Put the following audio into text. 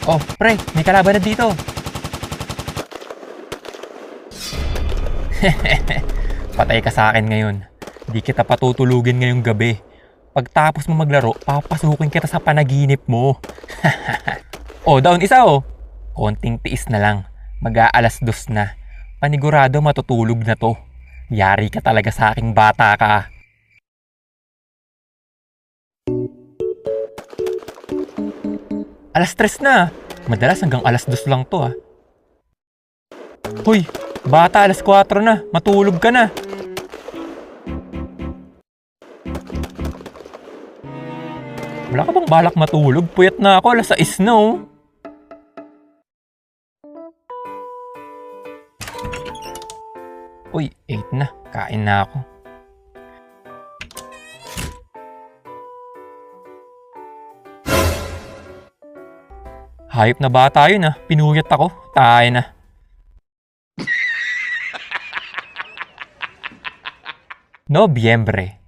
Oh, pre, may kalaban na dito. Patay ka sa akin ngayon. Di kita patutulugin ngayong gabi. Pagtapos mo maglaro, papasukin kita sa panaginip mo. Oh, down isa oh. Konting tiis na lang. Mag-aalas 2 na. Panigurado matutulog na to. Yari ka talaga sa aking bata ka. Alas 3 na. Madalas hanggang alas 2 lang to ah. Hoy, bata alas 4 na. Matulog ka na. Wala ka bang balak matulog? Puyat na ako, alas 6 na oh. Uy, 8 na. Kain na ako. Hayop na bata yun ah. Pinuyat ako. Tayo na. Nobyembre.